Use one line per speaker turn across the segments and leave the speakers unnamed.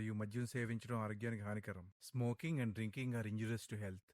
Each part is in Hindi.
మరియు మద్యం సేవించడం ఆరోగ్యానికి హానికరం. Smoking and drinking are injurious to health.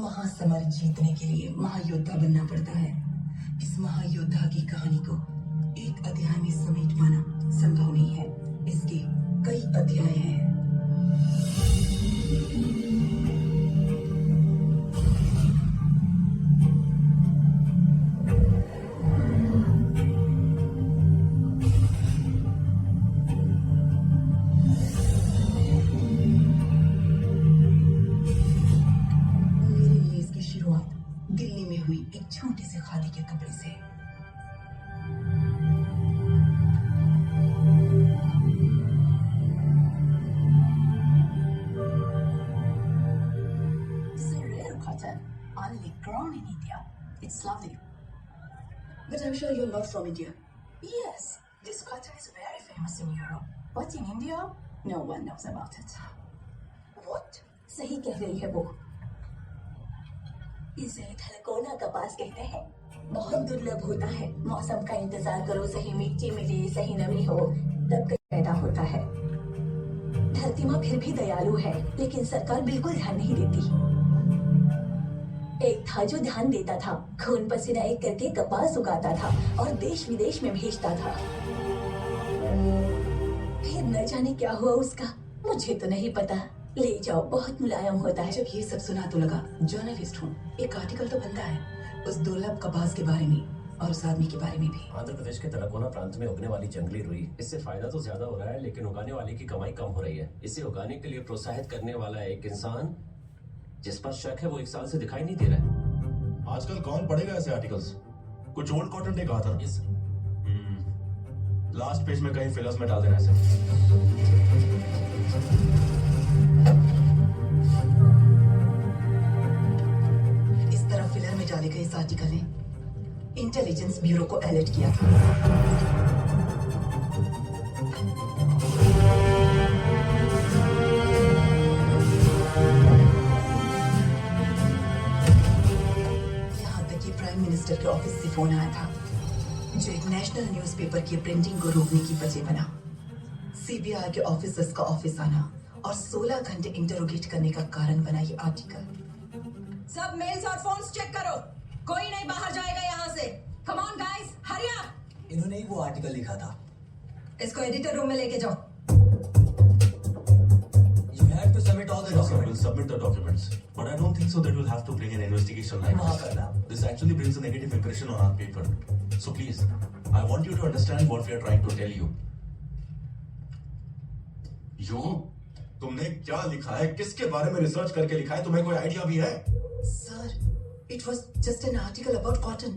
महासमर जीतने के लिए महायोद्धा बनना पड़ता है। इस महायोद्धा की कहानी को एक अध्याय में समेट पाना संभव नहीं है। इसके कई अध्याय हैं। दिल्ली में हुई एक छोटे से खादी के कपड़े से। This is a rare cotton, only grown in India. It's lovely. But I'm sure you're not from India. Yes, this cotton is very famous in Europe. But in India, no one knows about it. What? सही कह रही है वो। इसे थलकोना कपास कहते हैं। बहुत दुर्लभ होता है। मौसम का इंतजार करो, सही मिट्टी मिले, सही नमी हो, तब कहीं पैदा होता है। धरती माँ फिर भी दयालु है, लेकिन सरकार बिल्कुल ध्यान नहीं देती। एक था जो ध्यान देता था, खून पसीना एक करके कपास उगाता था और देश विदेश में भेजता था। फिर न जाने क्या हुआ उसका, मुझे तो नहीं पता। ले जाओ, बहुत मुलायम होता है। जब ये सब सुना तो लगा जर्नलिस्ट हूँ, एक आर्टिकल तो बनता है उस दुर्लभ कपास के बारे में और उस आदमी के बारे में भी।
आंध्र प्रदेश के तलकोना प्रांत में उगने वाली जंगली रुई, इससे फायदा तो ज्यादा हो रहा है, लेकिन उगाने वाले की कमाई कम हो रही है। इसे उगाने के लिए प्रोत्साहित करने वाला एक इंसान जिस पर शक है वो 1 साल से दिखाई नहीं दे रहा है।
आजकल कौन पढ़ेगा ऐसे आर्टिकल्स? कुछ ओल्ड कॉटन ने कहा था।
यस।
लास्ट पेज में कहीं फिलर्स में डाल देना ऐसे।
इस तरह फिलर में डाले गए इस आर्टिकल ने इंटेलिजेंस ब्यूरो को अलर्ट किया था। यहाँ तक कि प्राइम मिनिस्टर के ऑफिस से फोन आया था, जो एक नेशनल न्यूज़पेपर की प्रिंटिंग को रोकने की वजह बना। सीबीआई के ऑफिसर्स का ऑफिस आना और 16 घंटे इंटरोगेट करने का कारण बना ये आर्टिकल। सब मेल्स और फोन्स चेक करो, कोई नहीं बाहर जाएगा यहाँ से। Come on guys, hurry up.
इन्होंने ही वो आर्टिकल लिखा था।
इसको एडिटर रूम में लेके जाओ।
You have to submit all the
Yes, sir, we'll
documents.
submit the documents. But I don't think so that we'll have to bring an investigation like
वहाँ करना।
this. This actually brings a negative impression on our paper. So please, I want you to understand what we are trying to tell you. तुमने क्या लिखा है, किसके बारे में रिसर्च करके लिखा है, तुम्हें कोई आइडिया भी है?
Sir, it was just an article about cotton.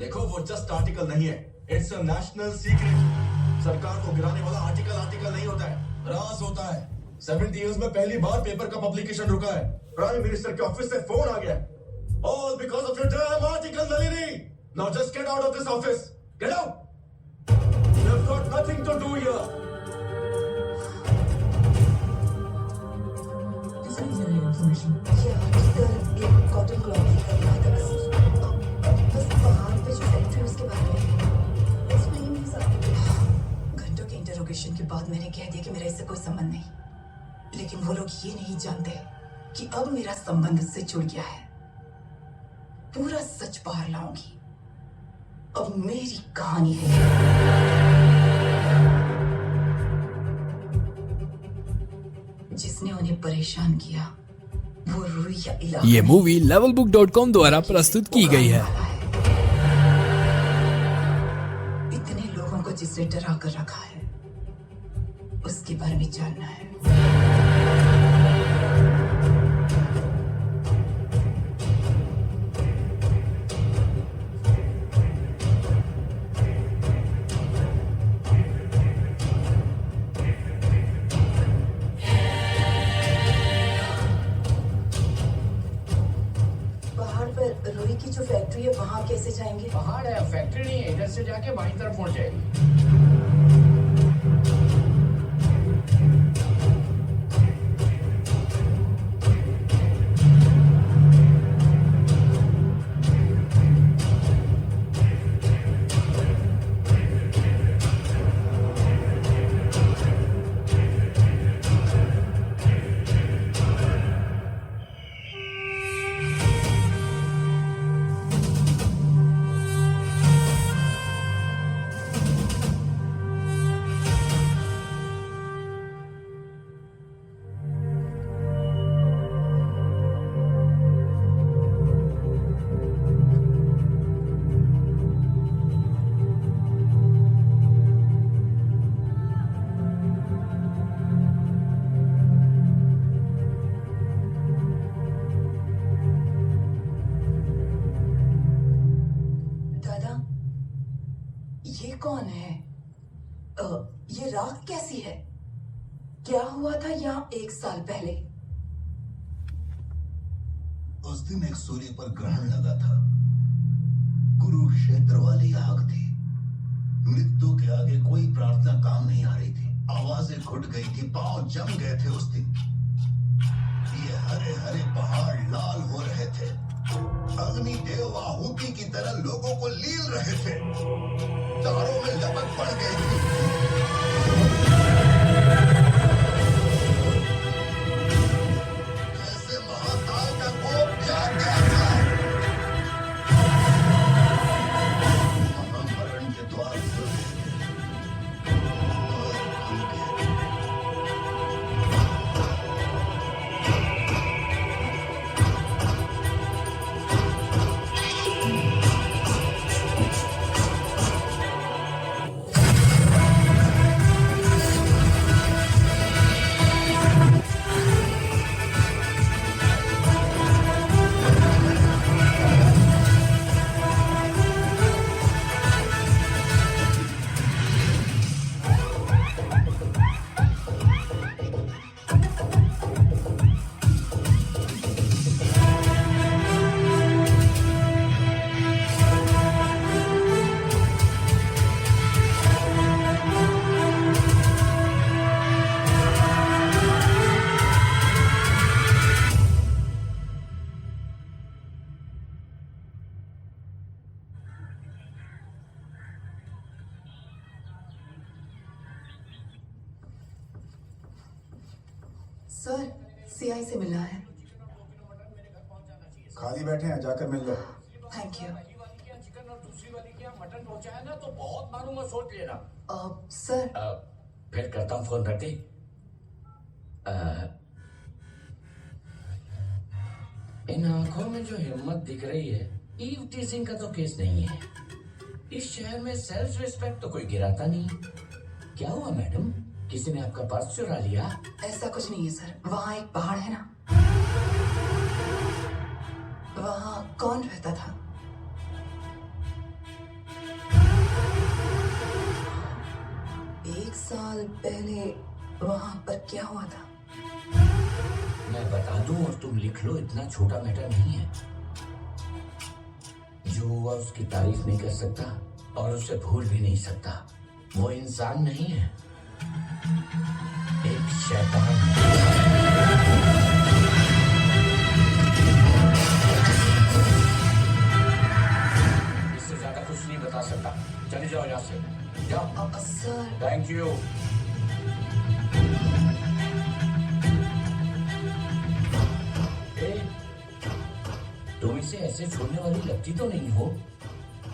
देखो, वो जस्ट आर्टिकल नहीं है, इट्स अ नेशनल सीक्रेट। सरकार को गिराने वाला आर्टिकल नहीं होता है, राज होता है। 70 इयर्स में पहली बार पेपर का पब्लिकेशन रुका है। प्राइम मिनिस्टर के ऑफिस से फोन आ गया, all because of your damn article Nalini. Now just get out of this office, get out. You have got nothing to do here.
ये आर्टिकल एक कॉटन क्रॉप का लिखा था, बस पहाड़ पे जो फैक्ट्री उसके बारे में एक्सप्लेन नहीं सकते। घंटों के इंटरोगेशन के बाद मैंने कह दिया कि मेरा इससे कोई संबंध नहीं, लेकिन वो लोग ये नहीं जानते कि अब मेरा संबंध इससे जुड़ गया है। पूरा सच बाहर लाऊंगी। अब मेरी कहानी है। जिसने उन्हें परेशान किया वो रूही या इलाका
ये मूवी levelbook.com द्वारा प्रस्तुत की गई है।
इतने लोगों को जिसने डरा कर रखा है उसके बारे में जानना है। पहाड़ पर रूही की जो फैक्ट्री है वहाँ कैसे जाएंगे?
पहाड़ है, फैक्ट्री नहीं है। इधर से जाके बाईं तरफ पहुंच जाएगी।
दादा, ये कौन है? ये राख कैसी है? क्या हुआ था यहाँ 1 साल पहले?
उस दिन एक सूर्य पर ग्रहण लगा था। कुरुक्षेत्र वाली आग थी। मृत्यु के आगे कोई प्रार्थना काम नहीं आ रही थी। आवाजें घुट गई थी, पांव जम गए थे उस दिन। ये हरे हरे पहाड़ लाल हो रहे थे। अग्नि देव आहुति की तरह लोगों को लील रहे थे। तारों में लपट पड़ गई थी। जैसे महाकाल का कोप जाग गया था। महामरण के द्वार खुल गए।
सर, सीआई से मिलना है।
खाली बैठे हैं, जाकर मिल लो।
Thank you.
चिकन और दूसरी वाली क्या मटन पहुंचाया ना तो बहुत मारूंगा, सोच लेना।
सर,
फिर करता हूँ फोन, रखते। इन आंखों में जो हिम्मत दिख रही है, ईव टीजिंग का तो केस नहीं है। इस शहर में सेल्फ रिस्पेक्ट तो कोई गिराता नहीं। क्या हुआ मैडम, किसी ने आपका पर्स चुरा लिया?
ऐसा कुछ नहीं है सर। वहाँ एक पहाड़ है ना, वहाँ कौन रहता था? एक साल पहले वहाँ पर क्या हुआ था?
मैं बता दूं और तुम लिख लो, इतना छोटा मैटर नहीं है। जो हुआ उसकी तारीफ नहीं कर सकता और उसे भूल भी नहीं सकता। वो इंसान नहीं है, एक शैतान। इससे ज्यादा कुछ नहीं बता सकता। चले जाओ यहाँ से, जाओ।
Sir,
thank you. तुम इसे ऐसे छोड़ने वाली लगती तो नहीं हो।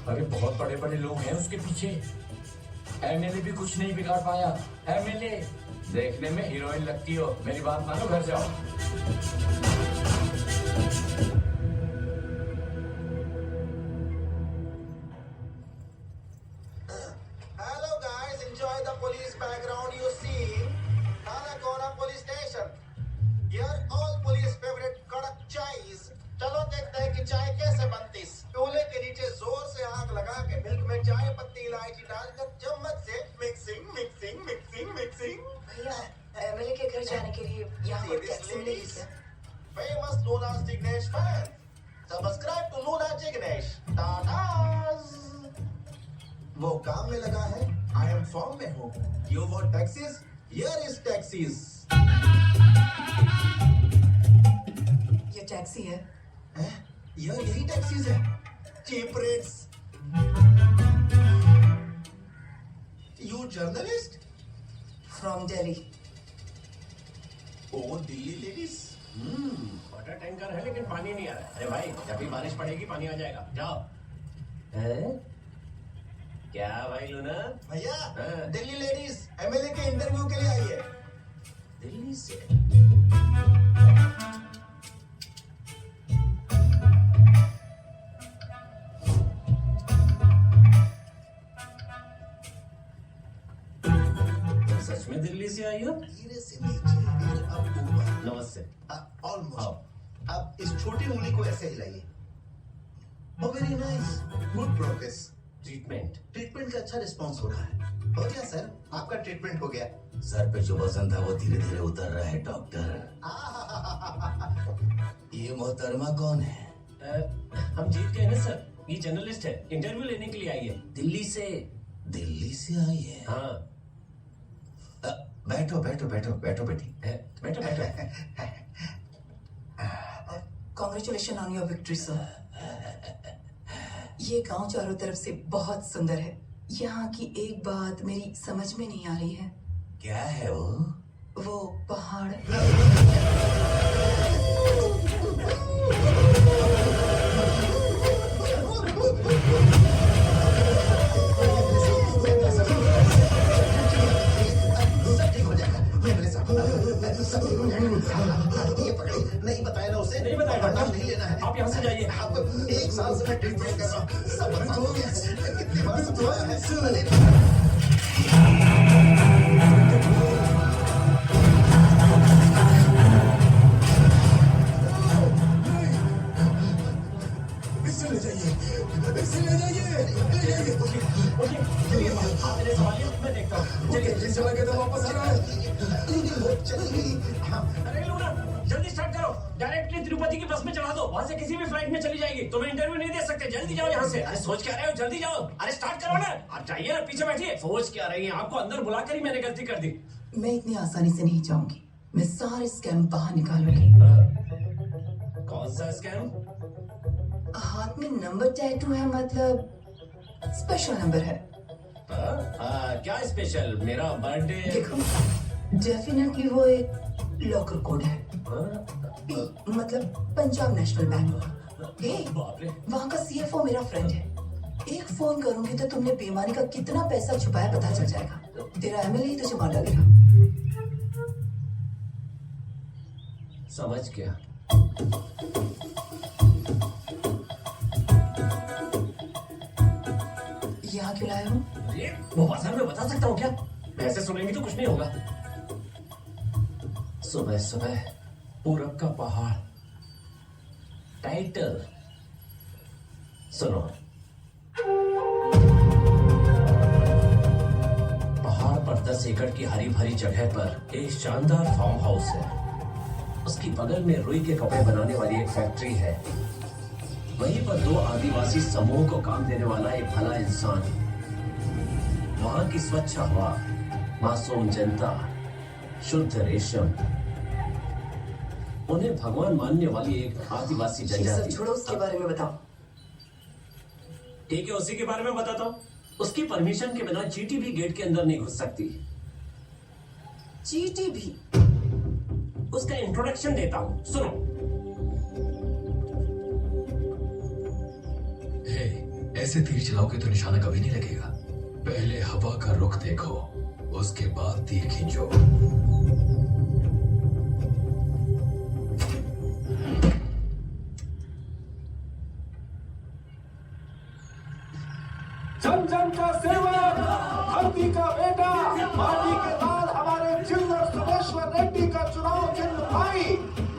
अरे बहुत बड़े बड़े लोग हैं उसके पीछे। एमएलए भी कुछ नहीं बिगाड़ पाया। एमएलए देखने में हीरोइन लगती हो, मेरी बात मानो, घर जाओ।
Hello guys, enjoy the police background you see. Tanakona Police Station. Here all police favorite कड़क चाइज। चलो देखते हैं कि चाय कैसे बनती। चूल्हे के नीचे जोर से आग लगा के मिल्क में चाय पत्ती इलायची डालकर चम्मच से मिक्सिंग मिक्सिंग मिक्सिंग मिक्सिंग।
भैया एमएलए के घर जाने के लिए यहाँ पर टैक्सी मिलेगी क्या?
Famous Luna Jignesh fan. Subscribe to Luna Jignesh. Tatas. वो काम में लगा है, I am फॉर्म में हूँ। You want taxis? Here is taxis.
ये टैक्सी है।
यही टैक्सीज है। Cheap rates. You journalist?
From Delhi.
Oh, Delhi ladies.
Water tanker है लेकिन पानी नहीं आ रहा है। अरे भाई जब भी बारिश पड़ेगी पानी आ जाएगा, जाओ। हैं? क्या भाई लूना?
भैया,
हाँ।
दिल्ली लेडीज एमएलए के इंटरव्यू के लिए आई है।
दिल्ली से? सच में दिल्ली से आई हो?
धीरे से नीचे फिर अब ऊपर।
नमस्ते।
ऑलमोस्ट। अब इस छोटी उंगली को ऐसे हिलाइए। Oh very nice, good progress.
Treatment?
Treatment का अच्छा रिस्पॉन्स हो रहा है। हो गया सर, आपका ट्रीटमेंट हो गया।
सर पे जो वजन था वो धीरे धीरे उतर रहा है डॉक्टर। ये मोहतरमा कौन है?
हम जीत गए ना सर। ये जर्नलिस्ट है, इंटरव्यू लेने के लिए आई है दिल्ली से।
दिल्ली से आई है?
हाँ।
बैठो बैठो बैठो बैठो बेटी।
बैठो बैठो।
Congratulation on your victory sir. ये गांव चारों तरफ से बहुत सुंदर है। यहाँ की एक बात मेरी समझ में नहीं आ रही है।
क्या है
वो पहाड़।
सब ठीक हो जाएगा, मेरे साथ सब ठीक हो जाएगा। ये पकड़िए, नहीं बताया ना उसे।
नहीं बताया डॉक्टर।
नाम नहीं लेना है।
आप यहाँ से जाइए।
आप 1 साल से मैं ट्रीटमेंट कर रहा हूँ, सब बर्बाद हो गया। कितनी बार समझाया है।
इससे ले जाइए, इससे ले जाइए, ले जाइए।
आप मेरे सवालिए मैं देखता हूँ। चलिए।
जिस जगह के तो वापस आ रहा है।
अरे लूना, जल्दी स्टार्ट करो। डायरेक्टली तिरुपति की बस में चढ़ा दो, वहाँ से किसी भी फ्लाइट में चली जाएगी। तुम्हें इंटरव्यू नहीं दे सकते, जल्दी जाओ यहाँ से। अरे सोच क्या रहे हो, जल्दी जाओ। अरे स्टार्ट करो ना। आप जाइए ना, पीछे बैठिए। सोच क्या रही है, आपको अंदर बुलाकर ही मैंने गलती कर दी।
मैं इतनी आसानी से नहीं जाऊंगी। मैं सारे स्कैम बाहर निकालूंगी।
कौन सा स्कैम?
हाथ में नंबर टैटू है, मतलब स्पेशल नंबर है।
क्या स्पेशल? मेरा बर्थडे।
देखो, डेफिनेटली वो एक लॉकर कोड है। मतलब पंजाब नेशनल बैंक। हे,
बाप रे।
वहाँ का सीएफओ मेरा फ्रेंड है। एक फोन करूंगी तो तुमने बेईमानी का कितना पैसा छुपाया पता चल जाएगा। तेरा एमएलए ही तुझे मार डालेगा।
समझ गया।
यहाँ क्यों लाया हूँ?
वो बाजार में बता सकता हूँ क्या? ऐसे सुनेंगी तो कुछ नहीं होगा। सुबह सुबह पूरब का पहाड़। टाइटल सुनो। पहाड़ पर 10 एकड़ की हरी भरी जगह पर एक शानदार फार्म हाउस है। उसकी बगल में रुई के कपड़े बनाने वाली एक फैक्ट्री है। वहीं पर 2 आदिवासी समूह को काम देने वाला एक भला इंसान। वहां की स्वच्छ हवा, मासूम जनता, शुद्ध रेशम, उन्हें भगवान मानने वाली एक आदिवासी
ये सब
जनजाति।
छोड़ो, उसके बारे में बताओ।
ठीक है, उसी के बारे में बताता हूँ। उसकी परमिशन के बिना चींटी भी गेट के अंदर नहीं घुस सकती।
चींटी भी?
उसका इंट्रोडक्शन देता हूँ, सुनो।
ऐसे तीर चलाओगे तो निशाना कभी नहीं लगेगा। पहले हवा का रुख देखो, उसके बाद तीर खींचो।
जन जन का सेवक, धरती का बेटा, माटी के लाल हमारे चिल्लर सोमेश्वर रेड्डी का चुनाव चिन्ह भाई,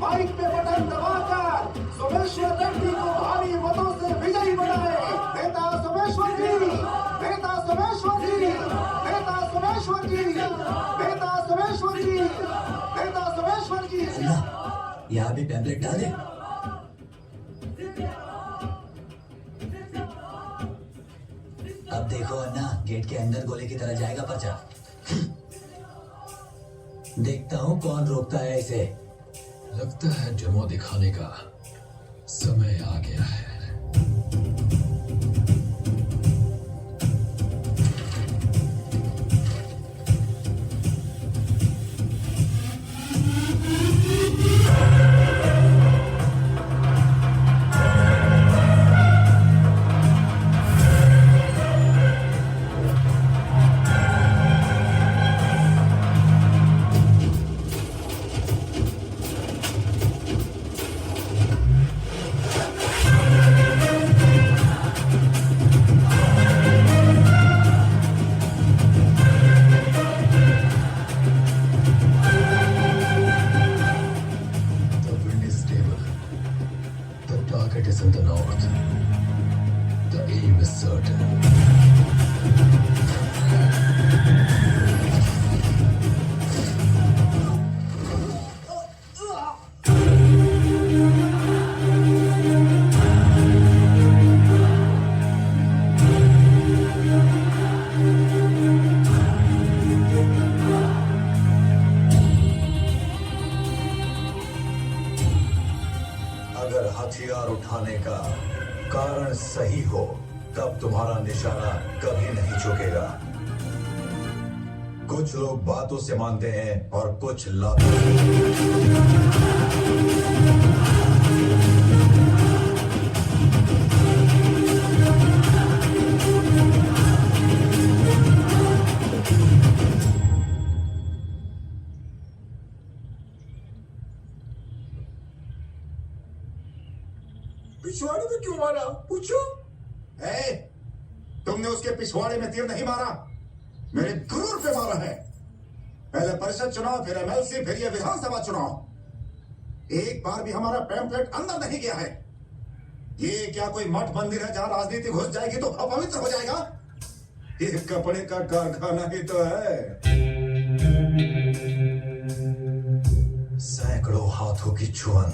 माइक पे बटन दबाकर सोमेश्वर रेड्डी को भारी मतों से विजयी बनाए। नेता सोमेश्वर जी, नेता सोमेश्वर जी, नेता सोमेश्वर जी, नेता सोमेश्वर जी, नेता सोमेश्वर जी।
यहाँ भी पैम्पलेट डाल दे। अब देखो अन्ना, गेट के अंदर गोले की तरह जाएगा पर्चा। देखता हूँ कौन रोकता है इसे।
लगता है डेमो दिखाने का समय आ गया है। Target is in the north. The aim is certain.
अगर हथियार उठाने का कारण सही हो तब तुम्हारा निशाना कभी नहीं झुकेगा। कुछ लोग बातों से मानते हैं और कुछ लातों से।
पिछवाड़े में क्यों मारा? पूछो। तुमने उसके पिछवाड़े में तीर नहीं मारा, मेरे गुरूर पे मारा है। पहले परिषद चुनाव, फिर एमएलसी, फिर ये विधानसभा चुनाव। एक बार भी हमारा पैम्पलेट अंदर नहीं गया है। ये क्या कोई मठ मंदिर है जहां राजनीति घुस जाएगी तो अपवित्र हो जाएगा? ये कपड़े का कारखाना ही तो है।
सैकड़ों हाथों की छुअन